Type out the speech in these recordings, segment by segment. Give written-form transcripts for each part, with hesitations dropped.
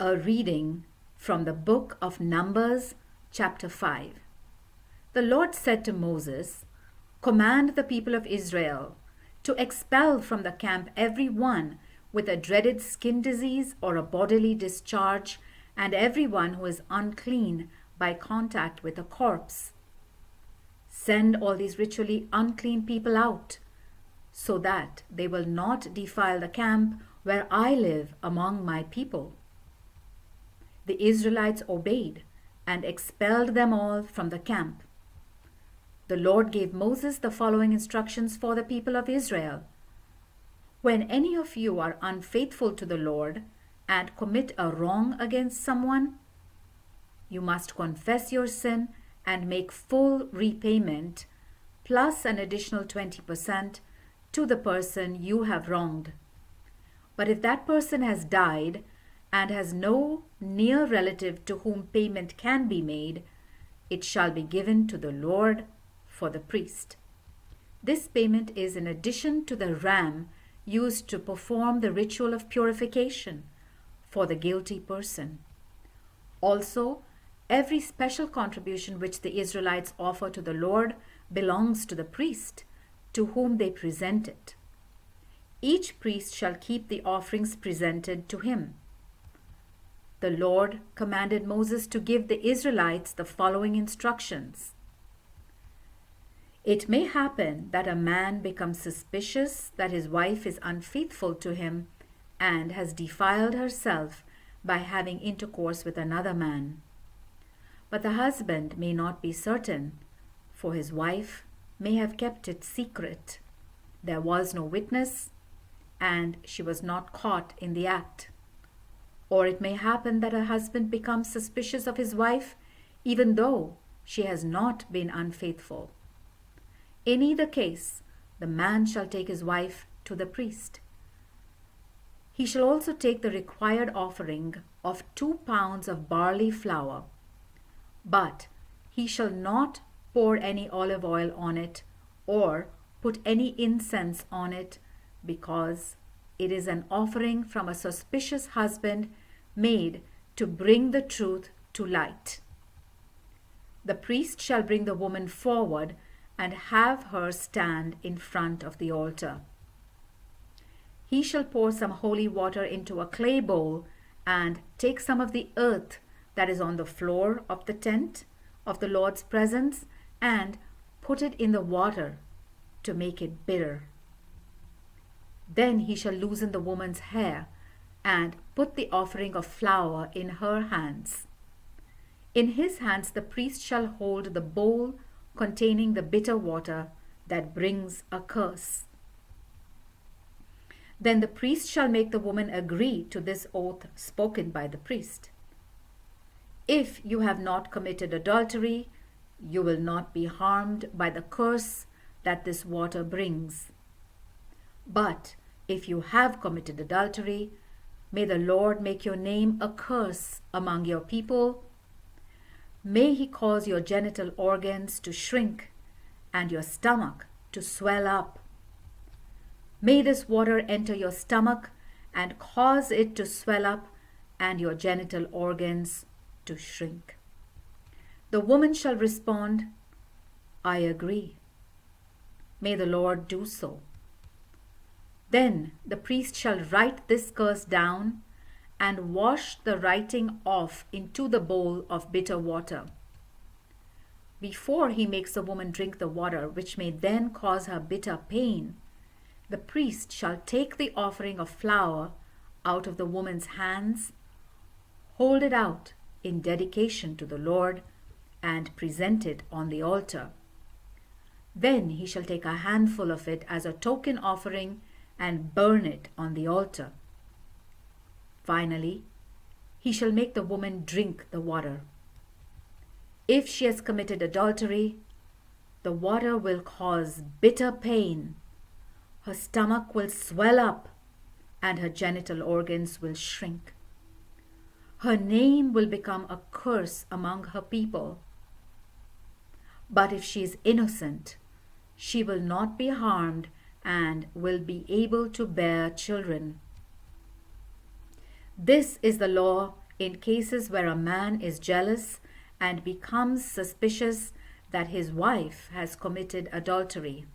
A reading from the book of Numbers, chapter 5. The Lord said to Moses, "Command the people of Israel to expel from the camp every one with a dreaded skin disease or a bodily discharge, and everyone who is unclean by contact with a corpse. Send all these ritually unclean people out, so that they will not defile the camp where I live among my people." The Israelites obeyed and expelled them all from the camp. The Lord gave Moses the following instructions for the people of Israel. "When any of you are unfaithful to the Lord and commit a wrong against someone, you must confess your sin and make full repayment, plus an additional 20% to the person you have wronged. But if that person has died and has no near relative to whom payment can be made, it shall be given to the Lord for the priest. This payment is in addition to the ram used to perform the ritual of purification for the guilty person. Also, every special contribution which the Israelites offer to the Lord belongs to the priest, to whom they present it. Each priest shall keep the offerings presented to him." The Lord commanded Moses to give the Israelites the following instructions. "It may happen that a man becomes suspicious that his wife is unfaithful to him and has defiled herself by having intercourse with another man. But the husband may not be certain, for his wife may have kept it secret. There was no witness, and she was not caught in the act. Or it may happen that a husband becomes suspicious of his wife, even though she has not been unfaithful. In either case, the man shall take his wife to the priest. He shall also take the required offering of 2 pounds of barley flour, but he shall not pour any olive oil on it or put any incense on it, because it is an offering from a suspicious husband made to bring the truth to light. The priest shall bring the woman forward and have her stand in front of the altar. He shall pour some holy water into a clay bowl and take some of the earth that is on the floor of the tent of the Lord's presence and put it in the water to make it bitter. Then he shall loosen the woman's hair and put the offering of flour in her hands. In his hands the priest shall hold the bowl containing the bitter water that brings a curse. Then the priest shall make the woman agree to this oath spoken by the priest. If you have not committed adultery, you will not be harmed by the curse that this water brings. But if you have committed adultery, may the Lord make your name a curse among your people. May he cause your genital organs to shrink and your stomach to swell up. May this water enter your stomach and cause it to swell up and your genital organs to shrink." The woman shall respond, "I agree. May the Lord do so." Then the priest shall write this curse down and wash the writing off into the bowl of bitter water. Before he makes the woman drink the water, which may then cause her bitter pain, the priest shall take the offering of flour out of the woman's hands, hold it out in dedication to the Lord, and present it on the altar. Then he shall take a handful of it as a token offering and burn it on the altar. Finally, he shall make the woman drink the water. If she has committed adultery, the water will cause bitter pain. Her stomach will swell up and her genital organs will shrink. Her name will become a curse among her people. But if she is innocent, she will not be harmed and will be able to bear children. This is the law in cases where a man is jealous and becomes suspicious that his wife has committed adultery.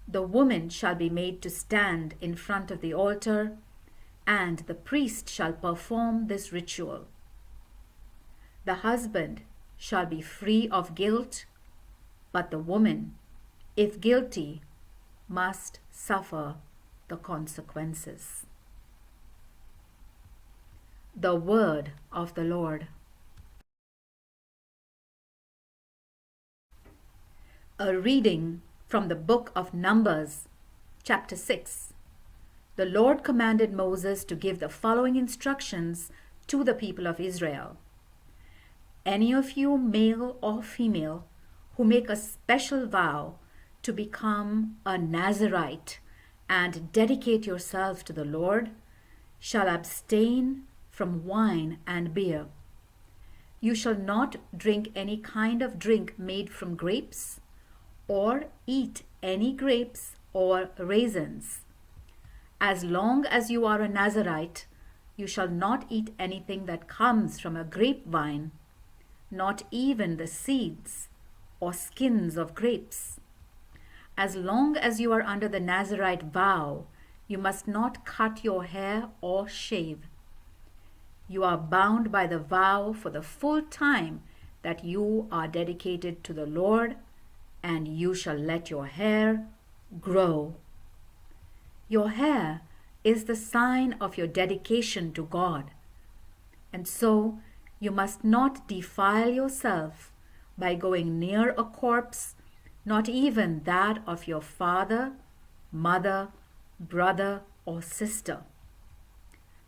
The woman shall be made to stand in front of the altar, and the priest shall perform this ritual. The husband shall be free of guilt, but the woman, if guilty, must suffer the consequences. The word of the Lord. A reading from the book of Numbers, chapter 6. The Lord commanded Moses to give the following instructions to the people of Israel. Any of you, male or female, who make a special vow to become a Nazirite and dedicate yourself to the Lord, shall abstain from wine and beer. You shall not drink any kind of drink made from grapes, or eat any grapes or raisins. As long as you are a Nazirite, you shall not eat anything that comes from a grapevine, not even the seeds or skins of grapes. As long as you are under the Nazirite vow, you must not cut your hair or shave. You are bound by the vow for the full time that you are dedicated to the Lord, and you shall let your hair grow. Your hair is the sign of your dedication to God, and so you must not defile yourself by going near a corpse, not even that of your father, mother, brother, or sister.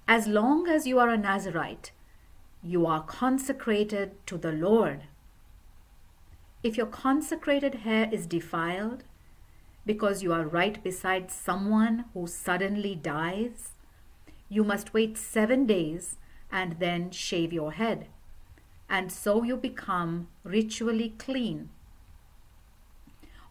As long as you are a Nazirite, you are consecrated to the Lord. If your consecrated hair is defiled because you are right beside someone who suddenly dies, you must wait 7 days and then shave your head, and so you become ritually clean.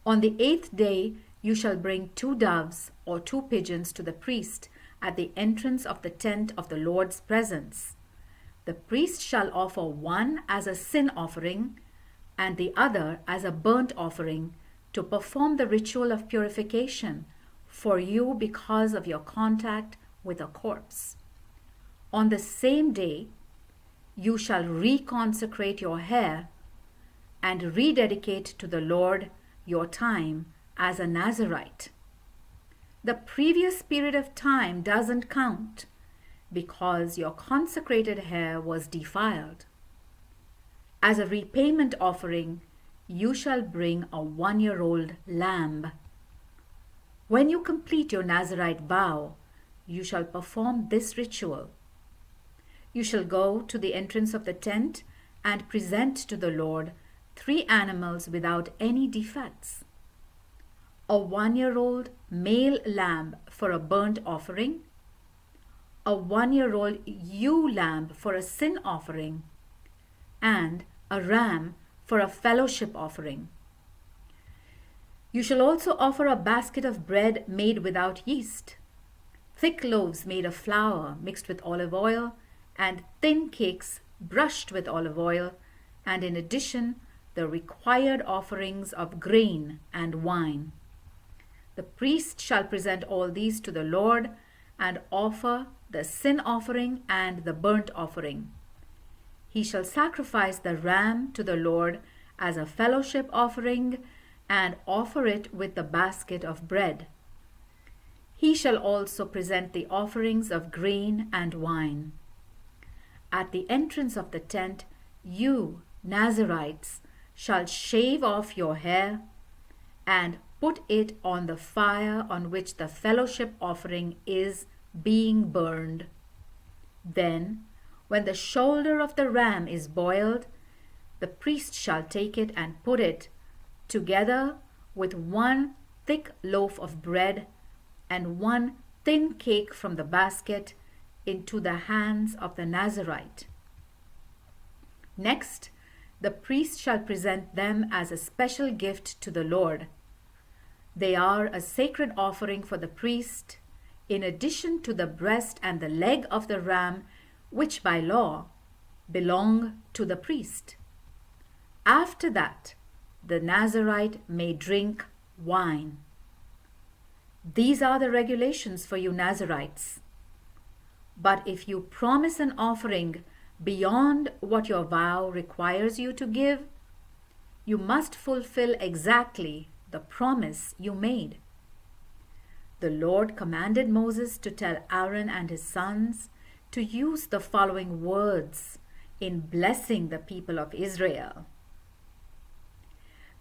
On the 8th day, you shall bring 2 doves or 2 pigeons to the priest at the entrance of the tent of the Lord's presence. The priest shall offer one as a sin offering and the other as a burnt offering to perform the ritual of purification for you because of your contact with a corpse. On the same day, you shall reconsecrate your hair and rededicate to the Lord your time as a Nazirite. The previous period of time doesn't count because your consecrated hair was defiled. As a repayment offering, you shall bring a 1-year-old lamb. When you complete your Nazirite vow, you shall perform this ritual. You shall go to the entrance of the tent and present to the Lord 3 animals without any defects. A 1-year-old male lamb for a burnt offering, a 1-year-old ewe lamb for a sin offering, and a ram for a fellowship offering. You shall also offer a basket of bread made without yeast, thick loaves made of flour mixed with olive oil, and thin cakes brushed with olive oil, and in addition, the required offerings of grain and wine. The priest shall present all these to the Lord and offer the sin offering and the burnt offering. He shall sacrifice the ram to the Lord as a fellowship offering and offer it with the basket of bread. He shall also present the offerings of grain and wine. At the entrance of the tent, you, Nazirites, shall shave off your hair and put it on the fire on which the fellowship offering is being burned. Then, when the shoulder of the ram is boiled, the priest shall take it and put it, together with 1 thick loaf of bread and 1 thin cake from the basket, into the hands of the Nazirite. Next, the priest shall present them as a special gift to the Lord. They are a sacred offering for the priest, in addition to the breast and the leg of the ram, which by law belong to the priest. After that, the Nazirite may drink wine. These are the regulations for you Nazirites. But if you promise an offering beyond what your vow requires you to give, you must fulfill exactly the promise you made. The Lord commanded Moses to tell Aaron and his sons to use the following words in blessing the people of Israel.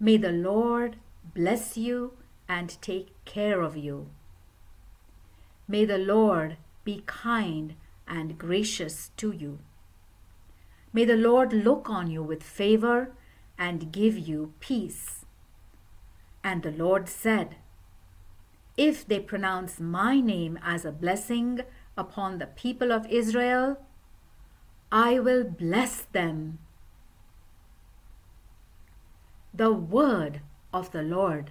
May the Lord bless you and take care of you. May the Lord be kind and gracious to you. May the Lord look on you with favor and give you peace. And the Lord said, if they pronounce my name as a blessing upon the people of Israel, I will bless them. The word of the Lord.